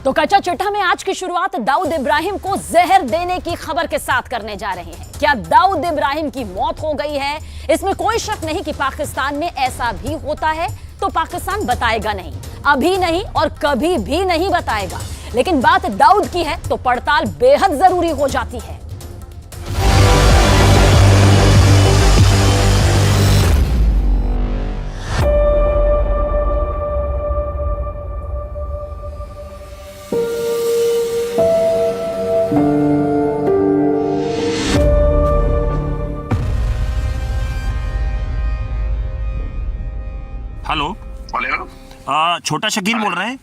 तो कच्चा चिट्ठा में आज की शुरुआत दाऊद इब्राहिम को जहर देने की खबर के साथ करने जा रहे हैं। क्या दाऊद इब्राहिम की मौत हो गई है? इसमें कोई शक नहीं कि पाकिस्तान में ऐसा भी होता है तो पाकिस्तान बताएगा नहीं, अभी नहीं और कभी भी नहीं बताएगा। लेकिन बात दाऊद की है तो पड़ताल बेहद जरूरी हो जाती है। हेलो हेलो, छोटा शकील बोल रहे हैं?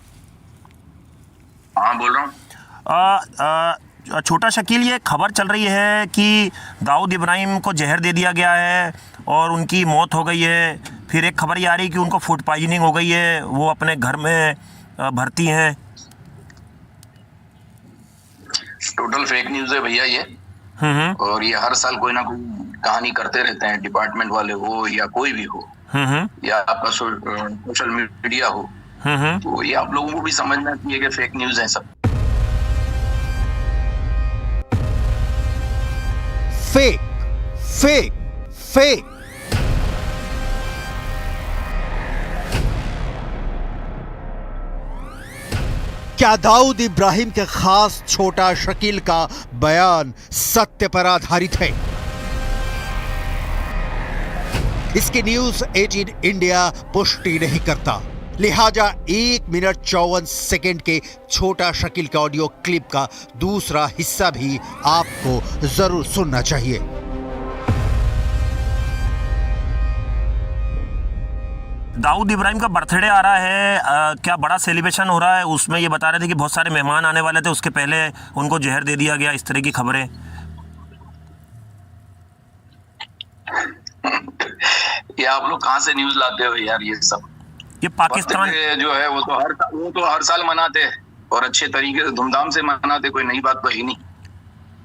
हाँ बोल रहा हूँ। छोटा शकील, ये खबर चल रही है कि दाऊद इब्राहिम को जहर दे दिया गया है और उनकी मौत हो गई है। फिर एक खबर ये आ रही है कि उनको फूड पॉइजनिंग हो गई है, वो अपने घर में भर्ती हैं। टोटल फेक न्यूज है भैया ये। और ये हर साल कोई ना कोई कहानी करते रहते हैं, डिपार्टमेंट वाले हो या कोई भी हो, या आपका सोशल मीडिया हो। तो ये आप लोगों को भी समझना चाहिए कि फेक न्यूज है सब। Fake fake fake. क्या दाऊद इब्राहिम के खास छोटा शकील का बयान सत्य पर आधारित है? इसकी न्यूज 18 इंडिया पुष्टि नहीं करता, लिहाजा 1 मिनट 54 सेकेंड के छोटा शकील के ऑडियो क्लिप का दूसरा हिस्सा भी आपको जरूर सुनना चाहिए। दाऊद इब्राहिम का बर्थडे आ रहा है, क्या बड़ा सेलिब्रेशन हो रहा है? उसमें ये बता रहे थे कि बहुत सारे मेहमान आने वाले थे, उसके पहले उनको जहर दे दिया गया, इस तरह की खबरें। ये आप लोग कहाँ से न्यूज लाते हो यार? ये सब ये पाकिस्तान जो है वो तो हर साल मनाते हैं और अच्छे तरीके से धूमधाम से मनाते, कोई नई बात तो है नहीं।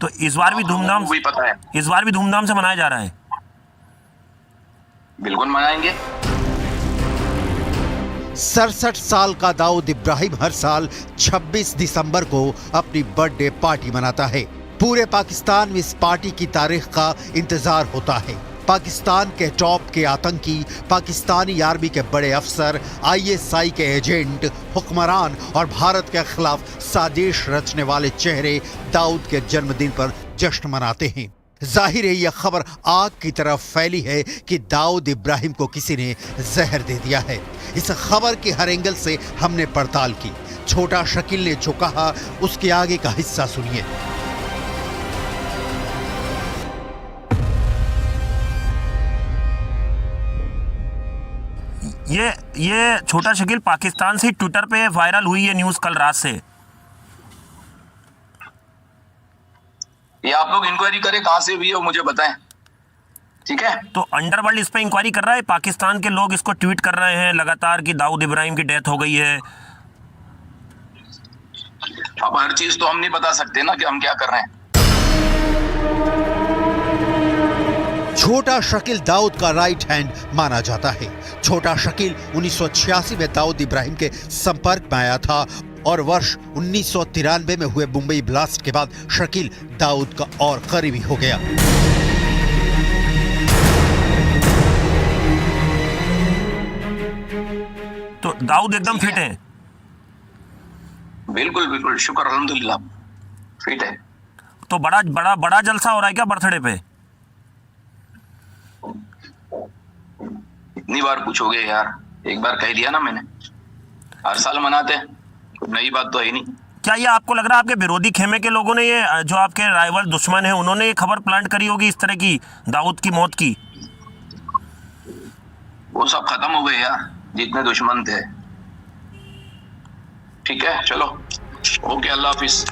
तो इस बार भी धूमधाम, भी पता है, इस बार भी धूमधाम से मनाया जा रहा है। बिल्कुल मनाएंगे। 67 साल का दाऊद इब्राहिम हर साल 26 दिसंबर को अपनी बर्थडे पार्टी मनाता है। पूरे पाकिस्तान में इस पार्टी की तारीख का इंतजार होता है। पाकिस्तान के टॉप के आतंकी, पाकिस्तानी आर्मी के बड़े अफसर, ISI के एजेंट, हुक्मरान और भारत के खिलाफ साजिश रचने वाले चेहरे दाऊद के जन्मदिन पर जश्न मनाते हैं। जाहिर है यह खबर आग की तरह फैली है कि दाऊद इब्राहिम को किसी ने जहर दे दिया है। इस खबर की हर एंगल से हमने पड़ताल की। छोटा शकील ने जो कहा उसके आगे का हिस्सा सुनिए। ये छोटा शकील पाकिस्तान से ट्विटर पे वायरल हुई है न्यूज कल रात से। ये आप लोग इंक्वायरी करें कहां से हुई है, मुझे बताएं, ठीक है? तो अंडरवर्ल्ड इस पे इंक्वायरी कर रहा है, पाकिस्तान के लोग इसको ट्वीट कर रहे हैं लगातार कि दाऊद इब्राहिम की डेथ हो गई है। अब हर चीज तो हम नहीं बता सकते ना कि हम क्या कर रहे हैं। छोटा शकील दाऊद का राइट हैंड माना जाता है। छोटा शकील 1986 में दाऊद इब्राहिम के संपर्क में आया था और वर्ष 1993 में हुए मुंबई ब्लास्ट के बाद शकील दाऊद का और करीबी हो गया। तो दाऊद एकदम फिट है? बिल्कुल बिल्कुल, शुक्र अल्हम्दुलिल्लाह, फिट है। तो बड़ा जलसा हो रहा है क्या बर्थडे पे? इतनी बार पूछोगे यार? एक बार कह दिया ना मैंने, हर साल मनाते हैं, नई बात तो है नहीं। क्या ये आपको लग रहा है आपके विरोधी खेमे के लोगों ने, ये जो आपके राइवल दुश्मन है, उन्होंने ये खबर प्लांट करी होगी इस तरह की दाऊद की मौत की? वो सब खत्म हो गए यार, जितने दुश्मन थे। ठीक है, चलो ओके, अल्लाह हाफिज।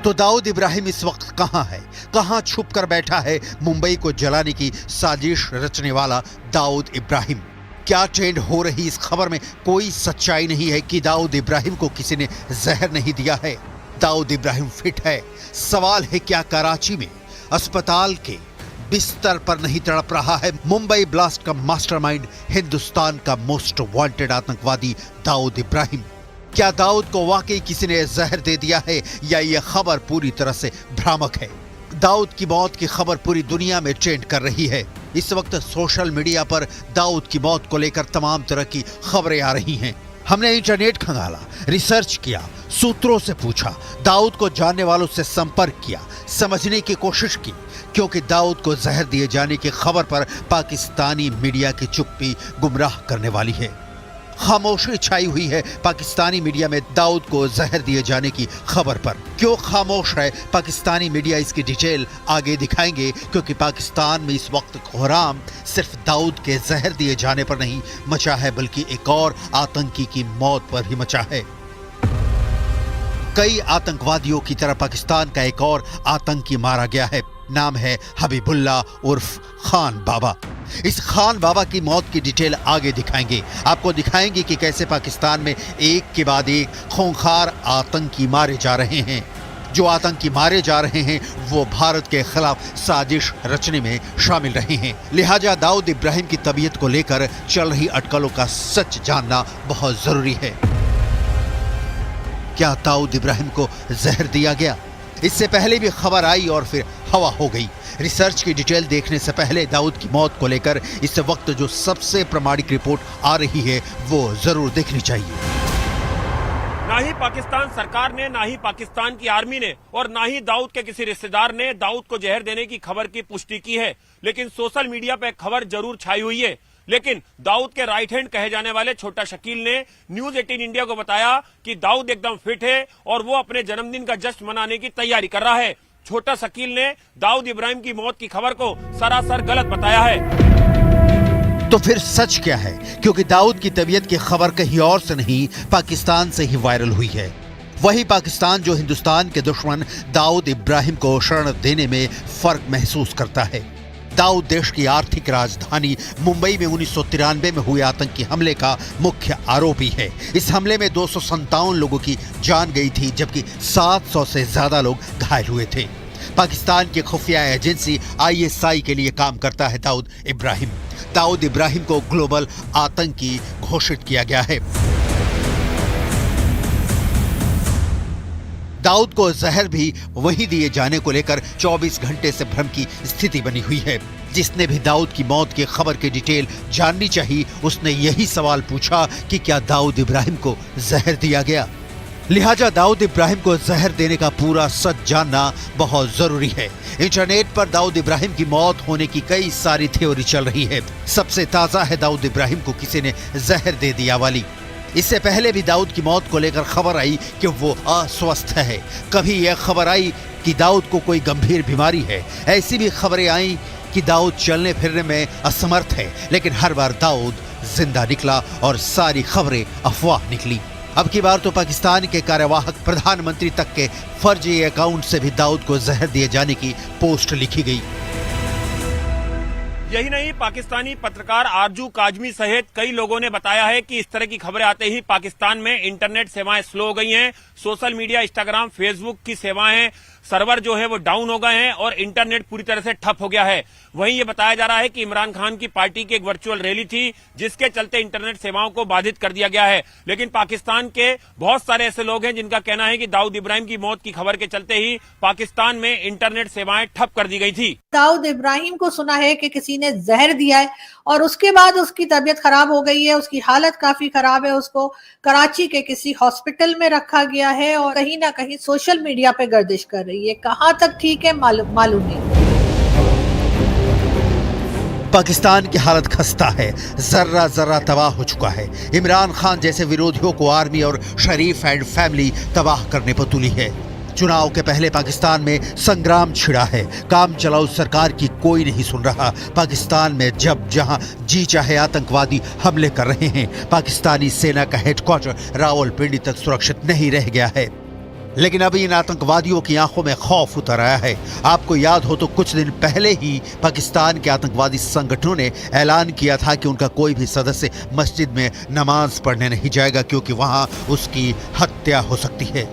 तो दाऊद इब्राहिम इस वक्त कहां है? कहां छुप कर बैठा है मुंबई को जलाने की साजिश रचने वाला दाऊद इब्राहिम? क्या ट्रेंड हो रही इस खबर में कोई सच्चाई नहीं है कि दाऊद इब्राहिम को किसी ने जहर नहीं दिया है? दाऊद इब्राहिम फिट है। सवाल है क्या कराची में अस्पताल के बिस्तर पर नहीं तड़प रहा है मुंबई ब्लास्ट का मास्टरमाइंड, हिंदुस्तान का मोस्ट वांटेड आतंकवादी दाऊद इब्राहिम। क्या दाऊद को वाकई किसी ने जहर दे दिया है या यह खबर पूरी तरह से भ्रामक है? दाऊद की मौत की खबर पूरी दुनिया में ट्रेंड कर रही है। इस वक्त सोशल मीडिया पर दाऊद की मौत को लेकर तमाम तरह की खबरें आ रही हैं। हमने इंटरनेट खंगाला, रिसर्च किया, सूत्रों से पूछा, दाऊद को जानने वालों से संपर्क किया, समझने की कोशिश की, क्योंकि दाऊद को जहर दिए जाने की खबर पर पाकिस्तानी मीडिया की चुप्पी गुमराह करने वाली है। खामोशी छाई हुई है पाकिस्तानी मीडिया में दाऊद को जहर दिए जाने की खबर पर। क्यों खामोश है पाकिस्तानी मीडिया, इसकी डिटेल आगे दिखाएंगे, क्योंकि पाकिस्तान में इस वक्त कोहराम सिर्फ दाऊद के जहर दिए जाने पर नहीं मचा है, बल्कि एक और आतंकी की मौत पर भी मचा है। कई आतंकवादियों की तरह पाकिस्तान का एक और आतंकी मारा गया है। नाम है हबीबुल्ला उर्फ खान बाबा। इस खान बाबा की मौत की डिटेल आगे दिखाएंगे। आपको दिखाएंगे कि कैसे पाकिस्तान में एक के बाद एक खूंखार आतंकी मारे जा रहे हैं। जो आतंकी मारे जा रहे हैं वो भारत के खिलाफ साजिश रचने में शामिल रहे हैं। लिहाजा दाऊद इब्राहिम की तबीयत को लेकर चल रही अटकलों का सच जानना बहुत जरूरी है। क्या दाऊद इब्राहिम को जहर दिया गया? इससे पहले भी खबर आई और फिर हवा हो गई। रिसर्च की डिटेल देखने से पहले दाऊद की मौत को लेकर इस वक्त जो सबसे प्रामाणिक रिपोर्ट आ रही है वो जरूर देखनी चाहिए। ना ही पाकिस्तान सरकार ने, ना ही पाकिस्तान की आर्मी ने और ना ही दाऊद के किसी रिश्तेदार ने दाऊद को जहर देने की खबर की पुष्टि की है। लेकिन सोशल मीडिया पर खबर जरूर छाई हुई है। लेकिन दाऊद के राइट हैंड कहे जाने वाले छोटा शकील ने न्यूज 18 इंडिया को बताया कि दाऊद एकदम फिट है और वो अपने जन्मदिन का जश्न मनाने की तैयारी कर रहा है। छोटा शकील ने दाऊद इब्राहिम की मौत की खबर को सरासर गलत बताया है। तो फिर सच क्या है? क्योंकि दाऊद की तबीयत की खबर कहीं और से नहीं, पाकिस्तान से ही वायरल हुई है। वही पाकिस्तान जो हिंदुस्तान के दुश्मन दाऊद इब्राहिम को शरण देने में फर्क महसूस करता है। दाऊद देश की आर्थिक राजधानी मुंबई में 1993 में हुए आतंकी हमले का मुख्य आरोपी है। इस हमले में 257 लोगों की जान गई थी, जबकि 700 से ज्यादा लोग घायल हुए थे। पाकिस्तान की खुफिया एजेंसी ISI के लिए काम करता है दाऊद इब्राहिम। दाऊद इब्राहिम को ग्लोबल आतंकी घोषित किया गया है। दाऊद को जहर भी वही दिए जाने को लेकर 24 घंटे से भ्रम की स्थिति बनी हुई है। जिसने भी दाऊद की मौत की खबर की डिटेल जाननी चाहिए, उसने यही सवाल पूछा कि क्या दाऊद इब्राहिम को जहर दिया गया। लिहाजा दाऊद इब्राहिम को जहर देने का पूरा सच जानना बहुत जरूरी है। इंटरनेट पर दाऊद इब्राहिम की मौत होने की कई सारी थ्योरी चल रही है। सबसे ताजा है दाऊद इब्राहिम को किसी ने जहर दे दिया वाली। इससे पहले भी दाऊद की मौत को लेकर खबर आई कि वो अस्वस्थ है। कभी यह खबर आई कि दाऊद को कोई गंभीर बीमारी है। ऐसी भी खबरें आई कि दाऊद चलने फिरने में असमर्थ है। लेकिन हर बार दाऊद जिंदा निकला और सारी खबरें अफवाह निकली। अब की बार तो पाकिस्तान के कार्यवाहक प्रधानमंत्री तक के फर्जी अकाउंट से भी दाऊद को जहर दिए जाने की पोस्ट लिखी गई। यही नहीं, पाकिस्तानी पत्रकार आरजू काजमी सहित कई लोगों ने बताया है कि इस तरह की खबरें आते ही पाकिस्तान में इंटरनेट सेवाएं स्लो हो गई हैं। सोशल मीडिया, इंस्टाग्राम, फेसबुक की सेवाएं, सर्वर जो है वो डाउन हो गए हैं और इंटरनेट पूरी तरह से ठप हो गया है। वहीं ये बताया जा रहा है कि इमरान खान की पार्टी की एक वर्चुअल रैली थी जिसके चलते इंटरनेट सेवाओं को बाधित कर दिया गया है। लेकिन पाकिस्तान के बहुत सारे ऐसे लोग हैं जिनका कहना है कि दाऊद इब्राहिम की मौत की खबर के चलते ही पाकिस्तान में इंटरनेट सेवाएं ठप कर दी गई थी। दाऊद इब्राहिम को सुना है कि किसी ने जहर दिया है और उसके बाद उसकी तबीयत खराब हो गई है, उसकी हालत काफी खराब है। उसको कराची के किसी हॉस्पिटल में रखा गया है और कहीं ना कहीं सोशल मीडिया पे गर्दिश कर रही है। कहां तक ठीक है मालूम नहीं। पाकिस्तान की हालत खस्ता है, जर्रा जर्रा तबाह हो चुका है। इमरान खान जैसे विरोधियों को आर्मी और शरीफ एंड फैमिली तबाह करने पर तुली है। चुनाव के पहले पाकिस्तान में संग्राम छिड़ा है। काम चलाऊ सरकार की कोई नहीं सुन रहा। पाकिस्तान में जब जहां जी चाहे आतंकवादी हमले कर रहे हैं। पाकिस्तानी सेना का हेडक्वार्टर रावलपिंडी तक सुरक्षित नहीं रह गया है। लेकिन अभी इन आतंकवादियों की आंखों में खौफ उतर आया है। आपको याद हो तो कुछ दिन पहले ही पाकिस्तान के आतंकवादी संगठनों ने ऐलान किया था कि उनका कोई भी सदस्य मस्जिद में नमाज पढ़ने नहीं जाएगा, क्योंकि वहां उसकी हत्या हो सकती है।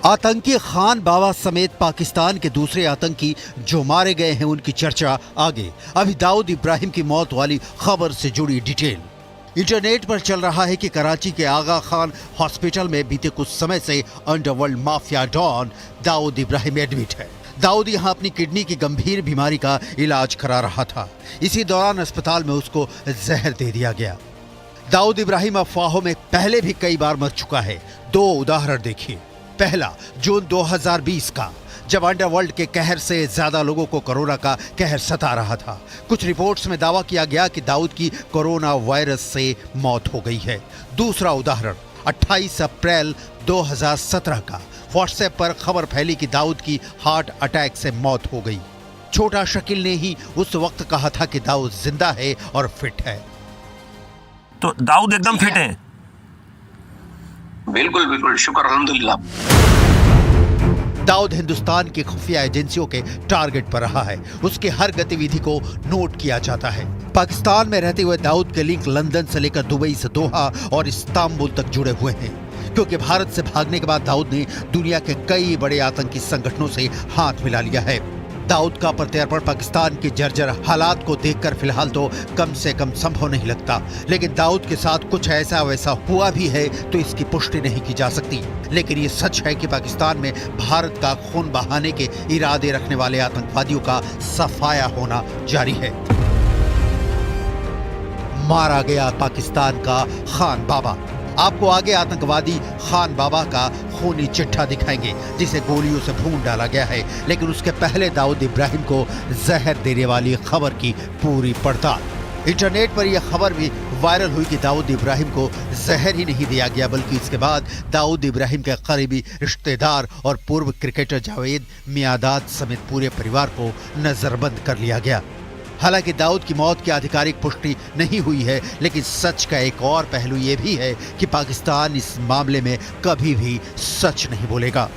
आतंकी खान बाबा समेत पाकिस्तान के दूसरे आतंकी जो मारे गए हैं उनकी चर्चा आगे। अभी दाऊद इब्राहिम की मौत वाली खबर से जुड़ी डिटेल। इंटरनेट पर चल रहा है कि कराची के आगा खान हॉस्पिटल में बीते कुछ समय से underworld mafia don Dawood Ibrahim admit है। दाऊद यहां अपनी किडनी की गंभीर बीमारी का इलाज करा रहा था। इसी दौरान अस्पताल में उसको जहर दे दिया गया। दाऊद इब्राहिम अफवाहों में पहले भी कई बार मर चुका है। 2 उदाहरण देखिए। पहला जून 2020 का, जब अंडरवर्ल्ड के कहर से ज्यादा लोगों को कोरोना का कहर सता रहा था। कुछ रिपोर्ट्स में दावा किया गया कि दाऊद की कोरोना वायरस से मौत हो गई है। दूसरा उदाहरण 28 अप्रैल 2017 का, व्हाट्सएप पर खबर फैली कि दाऊद की हार्ट अटैक से मौत हो गई। छोटा शकील ने ही उस वक्त कहा था कि दाऊद जिंदा है और फिट है। तो दाऊद एकदम फिट है? बिल्कुल बिल्कुल, शुक्र अल्हम्दुलिल्लाह। दाऊद हिंदुस्तान की खुफिया एजेंसियों के टारगेट पर रहा है। उसकी हर गतिविधि को नोट किया जाता है। पाकिस्तान में रहते हुए दाऊद के लिंक लंदन से लेकर दुबई से दोहा और इस्तांबुल तक जुड़े हुए हैं, क्योंकि भारत से भागने के बाद दाऊद ने दुनिया के कई बड़े आतंकी संगठनों से हाथ मिला लिया है। दाऊद का प्रत्यार्पण पाकिस्तान के जर्जर हालात को देखकर फिलहाल तो कम से कम संभव नहीं लगता, लेकिन दाऊद के साथ कुछ ऐसा वैसा हुआ भी है तो इसकी पुष्टि नहीं की जा सकती। लेकिन ये सच है कि पाकिस्तान में भारत का खून बहाने के इरादे रखने वाले आतंकवादियों का सफाया होना जारी है। मारा गया पाकिस्तान का खान बाबा। आपको आगे आतंकवादी खान बाबा का खूनी चिट्ठा दिखाएंगे जिसे गोलियों से भून डाला गया है। लेकिन उसके पहले दाऊद इब्राहिम को जहर देने वाली खबर की पूरी पड़ताल। इंटरनेट पर यह खबर भी वायरल हुई कि दाऊद इब्राहिम को जहर ही नहीं दिया गया, बल्कि इसके बाद दाऊद इब्राहिम के करीबी रिश्तेदार और पूर्व क्रिकेटर जावेद मियादाद समेत पूरे परिवार को नजरबंद कर लिया गया। हालांकि दाऊद की मौत की आधिकारिक पुष्टि नहीं हुई है, लेकिन सच का एक और पहलू यह भी है कि पाकिस्तान इस मामले में कभी भी सच नहीं बोलेगा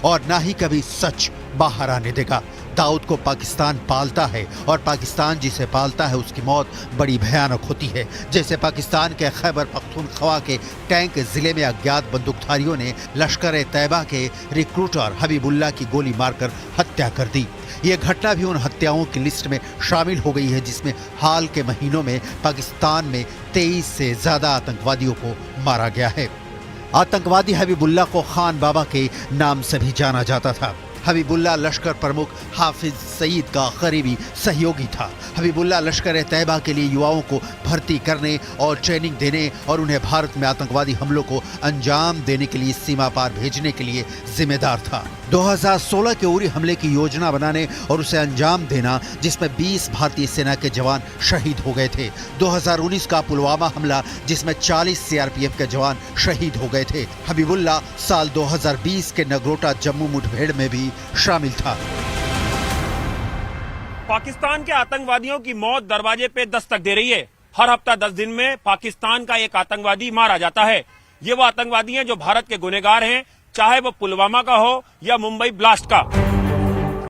और ना ही कभी सच बाहर आने देगा। दाऊद को पाकिस्तान पालता है और पाकिस्तान जिसे पालता है उसकी मौत बड़ी भयानक होती है। जैसे पाकिस्तान के खैबर पख्तूनख्वा के टैंक जिले में अज्ञात बंदूकधारियों ने लश्कर तैयबा के रिक्रूटर हबीबुल्लाह की गोली मारकर हत्या कर दी। यह घटना भी उन हत्याओं की लिस्ट में शामिल हो गई है जिसमें हाल के महीनों में पाकिस्तान में 23 से ज्यादा आतंकवादियों को मारा गया है। आतंकवादी हबीबुल्लाह को खान बाबा के नाम से भी जाना जाता था। हबीबुल्लाह लश्कर प्रमुख हाफिज सईद का करीबी सहयोगी था। हबीबुल्लाह लश्कर तैयबा के लिए युवाओं को भर्ती करने और ट्रेनिंग देने और उन्हें भारत में आतंकवादी हमलों को अंजाम देने के लिए सीमा पार भेजने के लिए जिम्मेदार था। 2016 के उरी हमले की योजना बनाने और उसे अंजाम देना, जिसमें 20 भारतीय सेना के जवान शहीद हो गए थे। 2019 का पुलवामा हमला, जिसमें 40 सीआरपीएफ के जवान शहीद हो गए थे। हबीबुल्लाह साल 2020 के नगरोटा जम्मू मुठभेड़ में भी शामिल था। पाकिस्तान के आतंकवादियों की मौत दरवाजे पे दस्तक दे रही है। हर हफ्ता 10 दिन में पाकिस्तान का एक आतंकवादी मारा जाता है। ये वो आतंकवादी हैं जो भारत के गुनहगार हैं, चाहे वो पुलवामा का हो या मुंबई ब्लास्ट का।